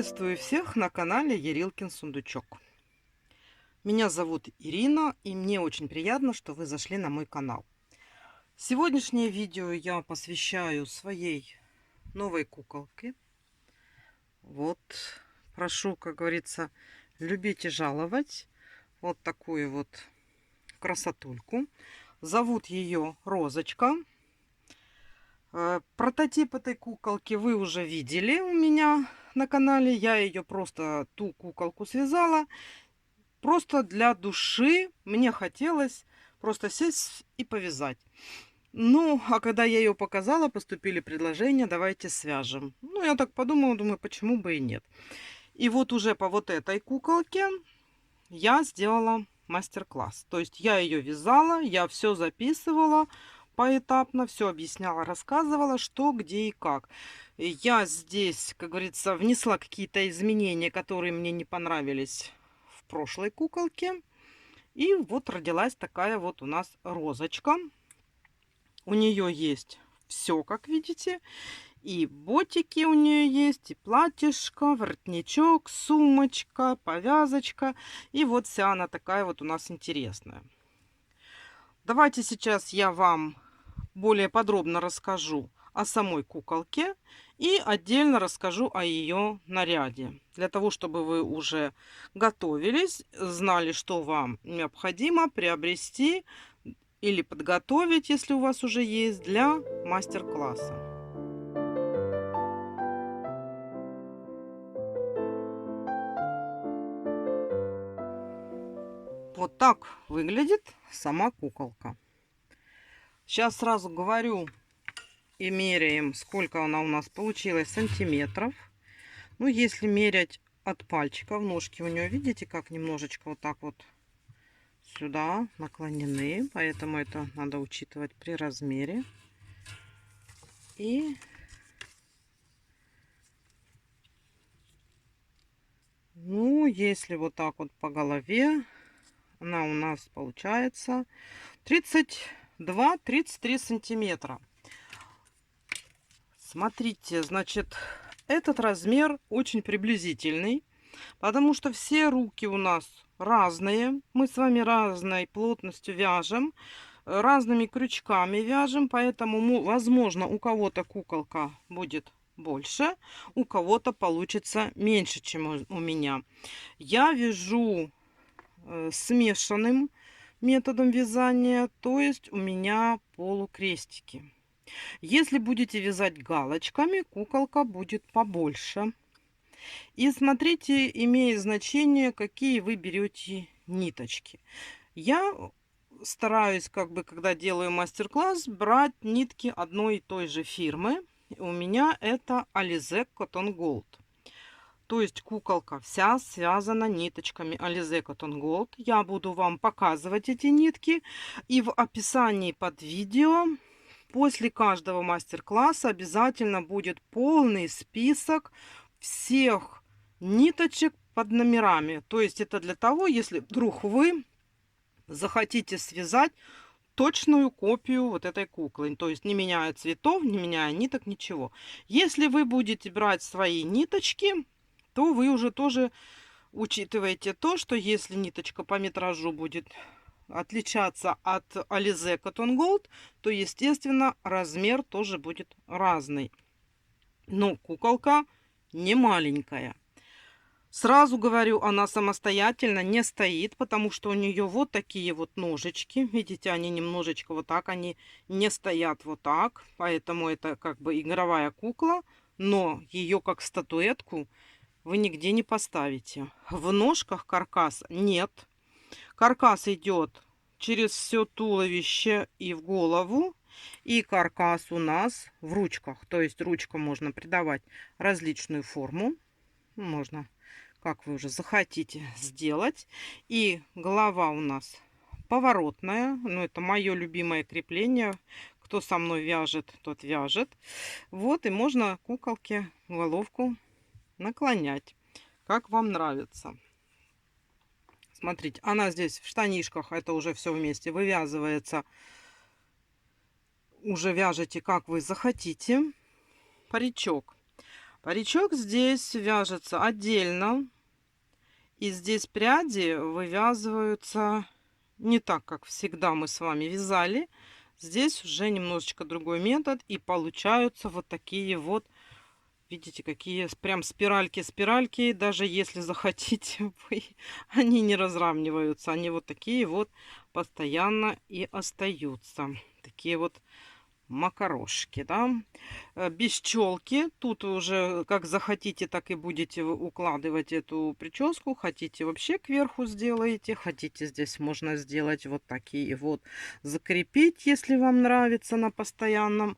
Приветствую всех на канале Ярилкин Сундучок. Меня зовут Ирина, и мне очень приятно, что вы зашли на мой канал. Сегодняшнее видео я посвящаю своей новой куколке. Вот, прошу, как говорится, любить и жаловать. Вот такую вот красотульку. Зовут ее Розочка. Прототип этой куколки вы уже видели у меня на канале. Я ее просто, ту куколку связала. Просто для души мне хотелось просто сесть и повязать. Ну, а когда я ее показала, поступили предложения, давайте свяжем. Ну, я так подумала, думаю, почему бы и нет. И вот уже по вот этой куколке я сделала мастер-класс. То есть я ее вязала, я все записывала поэтапно, все объясняла, рассказывала, что, где и как. И я здесь, как говорится, внесла какие-то изменения, которые мне не понравились в прошлой куколке. И вот родилась такая вот у нас розочка. У нее есть все, как видите. И ботики у нее есть, и платьишко, воротничок, сумочка, повязочка. И вот вся она такая вот у нас интересная. Давайте сейчас я вам более подробно расскажу о самой куколке и отдельно расскажу о ее наряде. Для того, чтобы вы уже готовились, знали, что вам необходимо приобрести или подготовить, если у вас уже есть, для мастер-класса. Вот так выглядит сама куколка. Сейчас сразу говорю и меряем, сколько она у нас получилась сантиметров. Ну, если мерять от пальчиков, ножки у нее, видите, как немножечко вот так вот сюда наклонены. Поэтому это надо учитывать при размере. И ну, если вот так вот по голове, она у нас получается 32-33 сантиметра. Смотрите, значит, этот размер очень приблизительный, потому что все руки у нас разные. Мы с вами разной плотностью вяжем, разными крючками вяжем, поэтому, возможно, у кого-то куколка будет больше, у кого-то получится меньше, чем у меня. Я вяжу смешанным методом вязания, то есть у меня полукрестики. Если будете вязать галочками, куколка будет побольше. И смотрите, имеет значение, какие вы берете ниточки. Я стараюсь, как бы, когда делаю мастер-класс, брать нитки одной и той же фирмы. У меня это Alize Cotton Gold. То есть куколка вся связана ниточками Alize Cotton Gold. Я буду вам показывать эти нитки. И в описании под видео после каждого мастер-класса обязательно будет полный список всех ниточек под номерами. То есть это для того, если вдруг вы захотите связать точную копию вот этой куклы. То есть не меняя цветов, не меняя ниток, ничего. Если вы будете брать свои ниточки, то вы уже тоже учитываете то, что если ниточка по метражу будет отличаться от Alize Cotton Gold, то, естественно, размер тоже будет разный. Но куколка не маленькая. Сразу говорю, она самостоятельно не стоит, потому что у нее вот такие вот ножечки. Видите, они немножечко вот так, они не стоят вот так. Поэтому это как бы игровая кукла, но ее как статуэтку вы нигде не поставите. В ножках каркас нет. Каркас идет через все туловище и в голову. И каркас у нас в ручках. То есть ручкам можно придавать различную форму. Можно, как вы уже захотите, сделать. И голова у нас поворотная. Ну, это мое любимое крепление. Кто со мной вяжет, тот вяжет. Вот, и можно куколке головку наклонять, как вам нравится. Смотрите, она здесь в штанишках, это уже все вместе вывязывается. Уже вяжете, как вы захотите. Паричок. Паричок здесь вяжется отдельно. И здесь пряди вывязываются не так, как всегда мы с вами вязали. Здесь уже немножечко другой метод. И получаются вот такие вот, видите, какие прям спиральки. Даже если захотите вы, они не разравниваются. Они вот такие вот постоянно и остаются. Такие вот макарошки, да. Без челки. Тут уже как захотите, так и будете укладывать эту прическу. Хотите вообще кверху сделаете. Хотите здесь можно сделать вот такие вот. Закрепить, если вам нравится на постоянной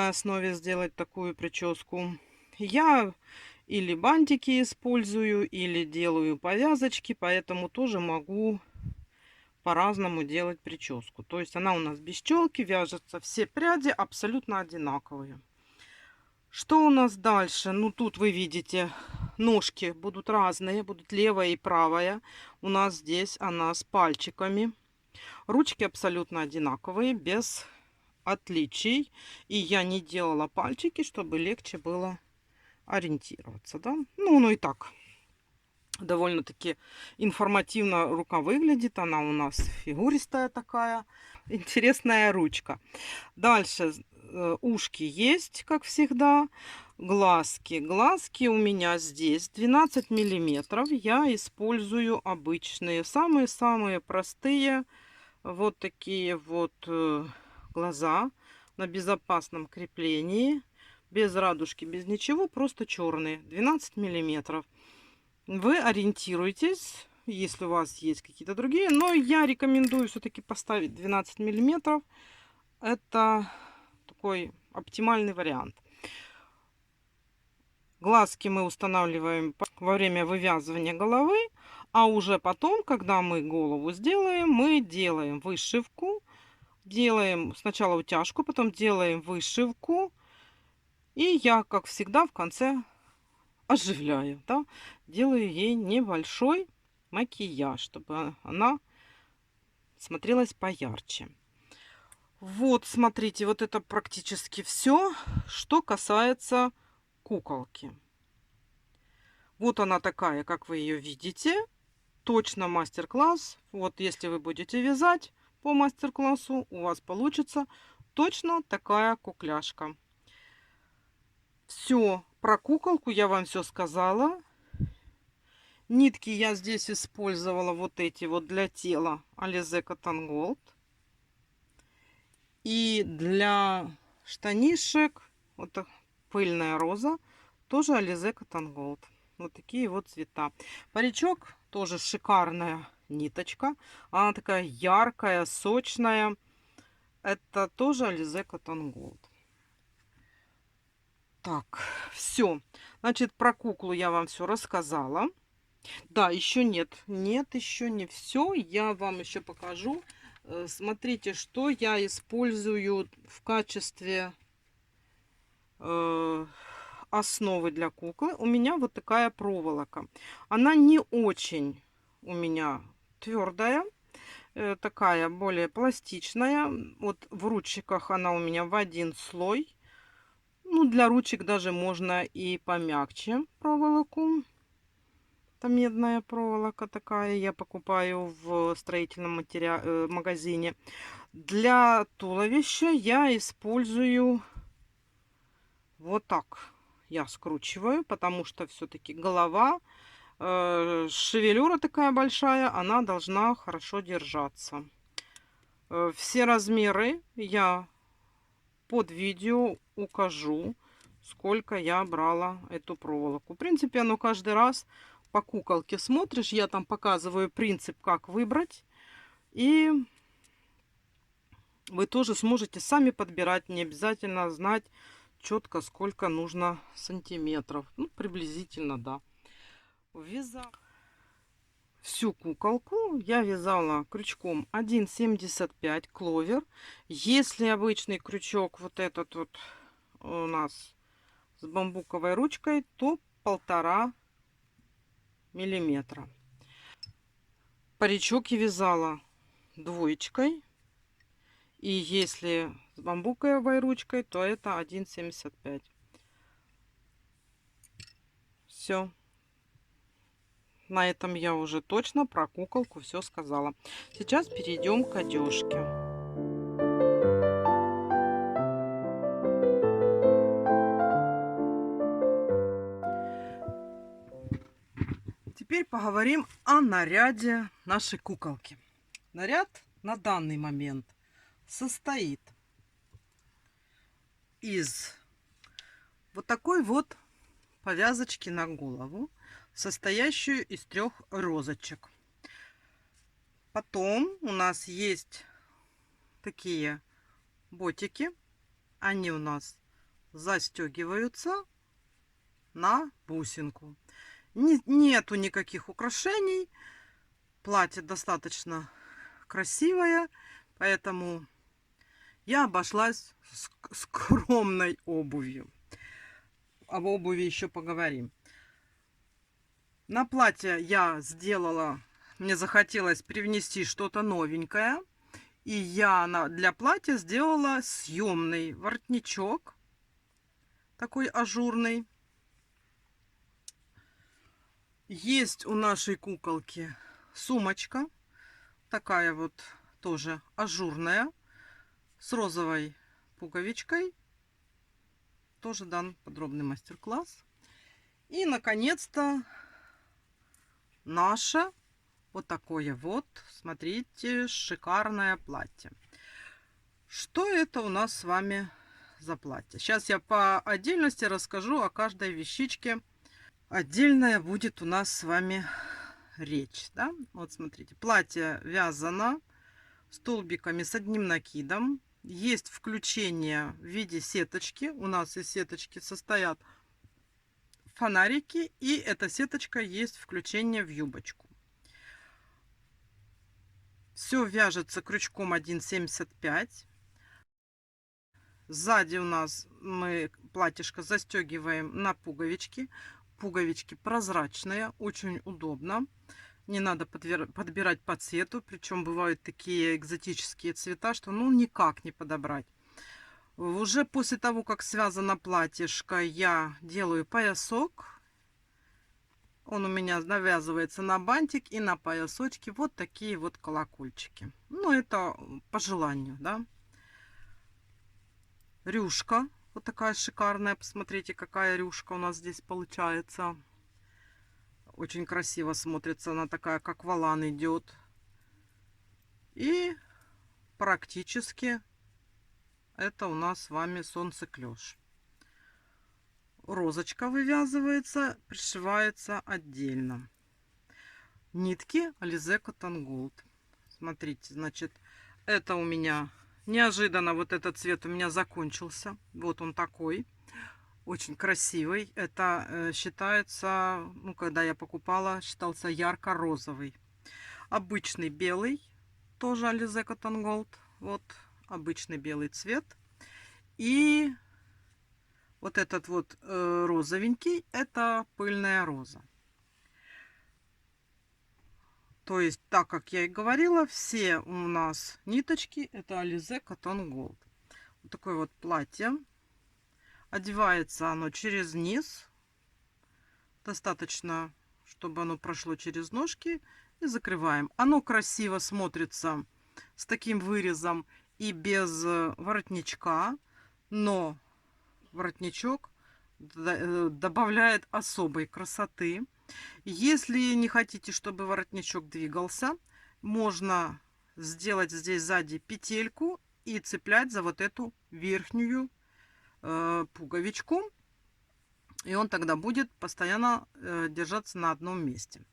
основе сделать такую прическу. Я или бантики использую, или делаю повязочки, поэтому тоже могу по-разному делать прическу. То есть она у нас без челки, вяжется, все пряди абсолютно одинаковые. Что у нас дальше? Ну, тут вы видите, ножки будут разные, будут левая и правая. У нас здесь она с пальчиками. Ручки абсолютно одинаковые, без отличий. И я не делала пальчики, чтобы легче было ориентироваться, да? Ну и так довольно-таки информативно рука выглядит. Она у нас фигуристая такая. Интересная ручка. Дальше ушки есть, как всегда. Глазки. Глазки у меня здесь 12 миллиметров. Я использую обычные, самые-самые простые. Вот такие вот глаза на безопасном креплении. Без радужки, без ничего. Просто черные. 12 миллиметров. Вы ориентируйтесь, если у вас есть какие-то другие. Но я рекомендую все-таки поставить 12 миллиметров. Это такой оптимальный вариант. Глазки мы устанавливаем во время вывязывания головы. А уже потом, когда мы голову сделаем, мы делаем вышивку. Делаем сначала утяжку, потом делаем вышивку. И я, как всегда, в конце оживляю, да, делаю ей небольшой макияж, чтобы она смотрелась поярче. Вот, смотрите, вот это практически все, что касается куколки. Вот она такая, как вы ее видите. Точно мастер-класс. Вот если вы будете вязать по мастер-классу, у вас получится точно такая кукляшка. Все, про куколку я вам все сказала. Нитки я здесь использовала вот эти вот для тела Alize Cotton Gold. И для штанишек вот пыльная роза, тоже Alize Cotton Gold. Вот такие вот цвета. Паричок тоже шикарная ниточка. Она такая яркая, сочная. Это тоже Alize Cotton Gold. Так, все. Значит, про куклу я вам все рассказала. Да, еще нет. Нет, еще не все. Я вам еще покажу. Смотрите, что я использую в качестве основы для куклы. У меня вот такая проволока. Она не очень у меня твердая. Такая более пластичная. Вот в ручиках она у меня в один слой. Ну, для ручек даже можно и помягче проволоку. Это медная проволока такая. Я покупаю в строительном магазине. Для туловища я использую вот так. Я скручиваю, потому что все-таки голова, шевелюра такая большая, она должна хорошо держаться. Все размеры я под видео укажу, сколько я брала эту проволоку. В принципе, оно каждый раз по куколке смотришь, я там показываю принцип, как выбрать. И вы тоже сможете сами подбирать, не обязательно знать четко, сколько нужно сантиметров. Ну, приблизительно, да. Вязала всю куколку. Я вязала крючком 1,75 кловер. Если обычный крючок вот этот вот у нас с бамбуковой ручкой, то 1,5 миллиметра. Паричок я вязала двоечкой. И если с бамбуковой ручкой, то это 1,75. Все. На этом я уже точно про куколку все сказала. Сейчас перейдем к одежке. Теперь поговорим о наряде нашей куколки. Наряд на данный момент состоит из вот такой вот повязочки на голову, состоящую из 3 розочек. Потом у нас есть такие ботики. Они у нас застегиваются на бусинку. Нету никаких украшений. Платье достаточно красивое, поэтому я обошлась скромной обувью. Об обуви еще поговорим. На платье я сделала, мне захотелось привнести что-то новенькое. И я для платья сделала съемный воротничок. Такой ажурный. Есть у нашей куколки сумочка. Такая вот тоже ажурная. С розовой пуговичкой. Тоже дан подробный мастер-класс. И, наконец-то, наше вот такое вот, смотрите, шикарное платье. Что это у нас с вами за платье? Сейчас я по отдельности расскажу о каждой вещичке. Отдельная будет у нас с вами речь. Да? Вот смотрите, платье вязано столбиками с одним накидом. Есть включение в виде сеточки. У нас из сеточки состоят фонарики. И эта сеточка есть включение в юбочку. Все вяжется крючком 1,75. Сзади у нас мы платьишко застегиваем на пуговички. Пуговички прозрачные, очень удобно. Не надо подбирать по цвету. Причем бывают такие экзотические цвета, что ну никак не подобрать. Уже после того, как связано платьишко, я делаю поясок. Он у меня навязывается на бантик и на поясочке. Вот такие вот колокольчики. Ну, это по желанию, да. Рюшка. Вот такая шикарная. Посмотрите, какая рюшка у нас здесь получается. Очень красиво смотрится. Она такая, как волан идет. И практически это у нас с вами солнцеклёш. Розочка вывязывается, пришивается отдельно. Нитки Alize Cotton Gold. Смотрите, значит, это у меня неожиданно, вот этот цвет у меня закончился. Вот он такой, очень красивый. Это считается, ну, когда я покупала, считался ярко-розовый. Обычный белый, тоже Alize Cotton Gold. Вот обычный белый цвет. И вот этот вот розовенький, это пыльная роза. То есть, так как я и говорила, все у нас ниточки это Alize Cotton Gold. Вот такое вот платье. Одевается оно через низ. Достаточно, чтобы оно прошло через ножки. И закрываем. Оно красиво смотрится с таким вырезом и без воротничка. Но воротничок добавляет особой красоты. Если не хотите, чтобы воротничок двигался, можно сделать здесь сзади петельку и цеплять за вот эту верхнюю пуговичку. И он тогда будет постоянно держаться на одном месте.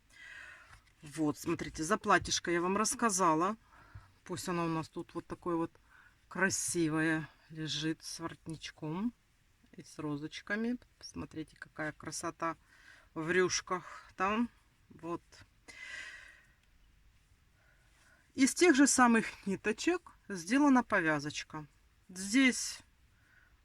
Вот, смотрите, за платьишко я вам рассказала. Пусть оно у нас тут вот такое вот красивое лежит с воротничком и с розочками. Посмотрите, какая красота в рюшках там. Вот. Из тех же самых ниточек сделана повязочка. Здесь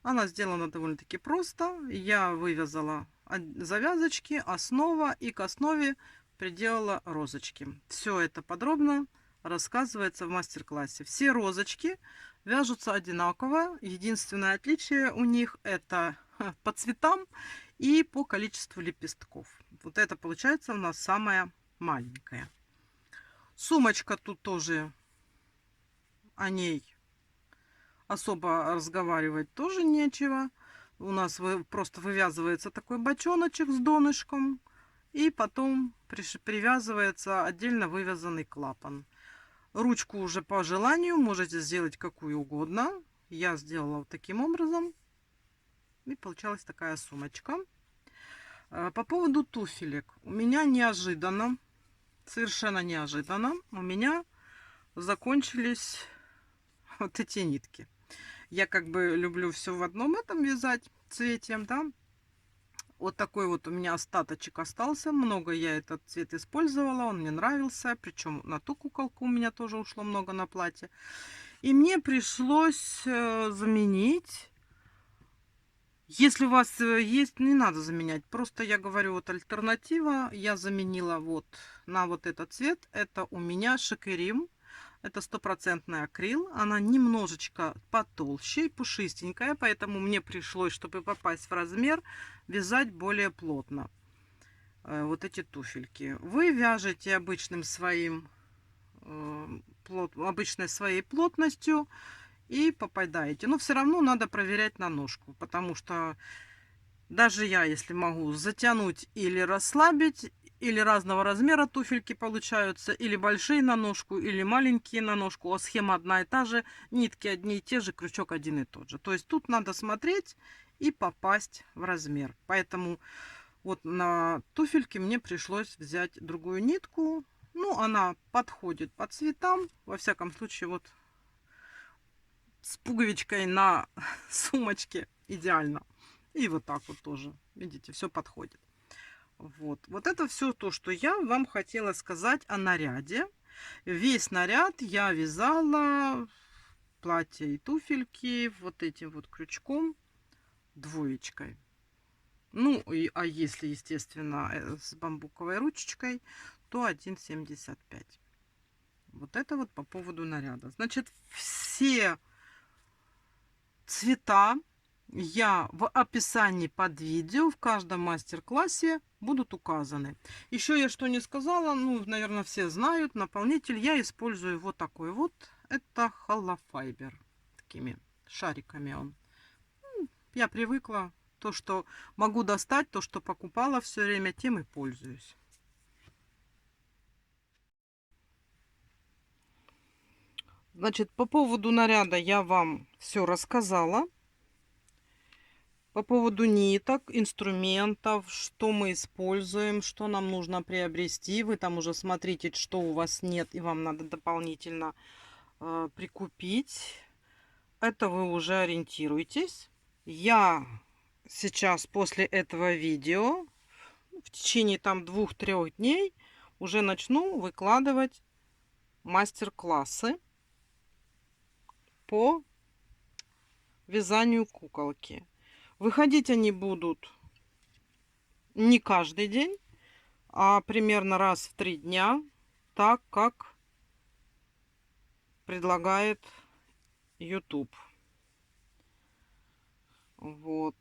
она сделана довольно-таки просто. Я вывязала завязочки, основа, и к основе приделала розочки. Все это подробно рассказывается в мастер-классе. Все розочки вяжутся одинаково. Единственное отличие у них это по цветам и по количеству лепестков. Вот это получается у нас самая маленькая. Сумочка тут тоже, о ней особо разговаривать тоже нечего. У нас просто вывязывается такой бочоночек с донышком. И потом привязывается отдельно вывязанный клапан. Ручку уже по желанию можете сделать какую угодно. Я сделала вот таким образом. И получалась такая сумочка. По поводу туфелек. У меня неожиданно, совершенно неожиданно, у меня закончились вот эти нитки. Я как бы люблю все в одном этом вязать цвете, да. Вот такой вот у меня остаточек остался. Много я этот цвет использовала, он мне нравился. Причем на ту куколку у меня тоже ушло много на платье. И мне пришлось заменить. Если у вас есть, не надо заменять. Просто я говорю, вот альтернатива. Я заменила вот на вот этот цвет. Это у меня Шикерим. Это стопроцентный акрил. Она немножечко потолще и пушистенькая. Поэтому мне пришлось, чтобы попасть в размер, вязать более плотно. Вот эти туфельки. Вы вяжете обычным своим, обычной своей плотностью и попадаете. Но все равно надо проверять на ножку. Потому что даже я, если могу затянуть или расслабить, или разного размера туфельки получаются, или большие на ножку, или маленькие на ножку, а схема одна и та же, нитки одни и те же, крючок один и тот же. То есть тут надо смотреть и попасть в размер. Поэтому вот на туфельке мне пришлось взять другую нитку. Ну, она подходит по цветам. Во всяком случае, вот с пуговичкой на сумочке идеально. И вот так вот тоже, видите, все подходит. Вот это все то, что я вам хотела сказать о наряде. Весь наряд я вязала, платье и туфельки, вот этим вот крючком, двоечкой. Ну, а если, естественно, с бамбуковой ручечкой, то 1,75. Вот это вот по поводу наряда. Значит, все цвета я в описании под видео в каждом мастер-классе будут указаны. Еще я что не сказала, ну, наверное, все знают, наполнитель я использую вот такой вот. Это холофайбер. Такими шариками он. Я привыкла. То, что могу достать, то, что покупала все время, тем и пользуюсь. Значит, по поводу наряда я вам все рассказала. По поводу ниток, инструментов, что мы используем, что нам нужно приобрести. Вы там уже смотрите, что у вас нет и вам надо дополнительно прикупить. Это вы уже ориентируетесь. Я сейчас после этого видео в течение там 2-3 дней уже начну выкладывать мастер-классы по вязанию куколки. Выходить они будут не каждый день, а примерно раз в 3 дня, так как предлагает YouTube. Вот.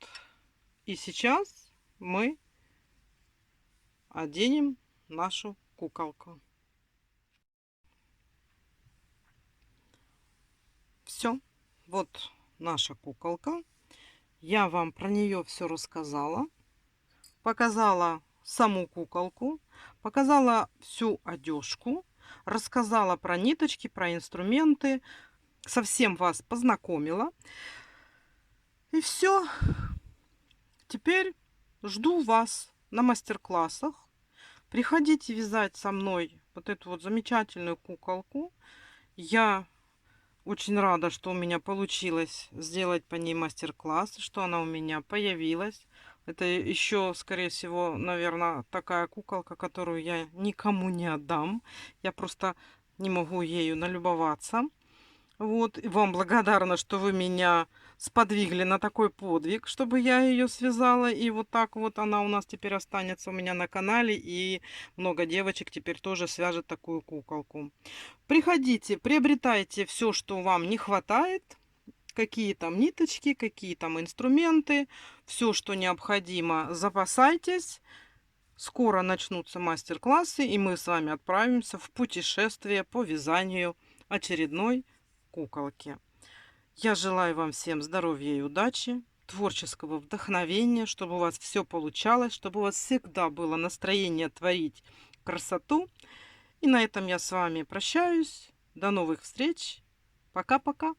И сейчас мы оденем нашу куколку. Все. Вот наша куколка. Я вам про нее все рассказала. Показала саму куколку. Показала всю одежку. Рассказала про ниточки, про инструменты. Совсем вас познакомила. И все. Теперь жду вас на мастер-классах. Приходите вязать со мной вот эту вот замечательную куколку. Я очень рада, что у меня получилось сделать по ней мастер-класс, что она у меня появилась. Это еще, скорее всего, наверное, такая куколка, которую я никому не отдам. Я просто не могу ею налюбоваться. Вот, и вам благодарна, что вы меня сподвигли на такой подвиг, чтобы я ее связала. И вот так вот она у нас теперь останется у меня на канале. И много девочек теперь тоже свяжет такую куколку. Приходите, приобретайте все, что вам не хватает. какие там ниточки, какие там инструменты, все, что необходимо, запасайтесь. Скоро начнутся мастер-классы, и мы с вами отправимся в путешествие по вязанию очередной куколки. Я желаю вам всем здоровья и удачи, творческого вдохновения, чтобы у вас все получалось, чтобы у вас всегда было настроение творить красоту. И на этом я с вами прощаюсь. До новых встреч. Пока-пока.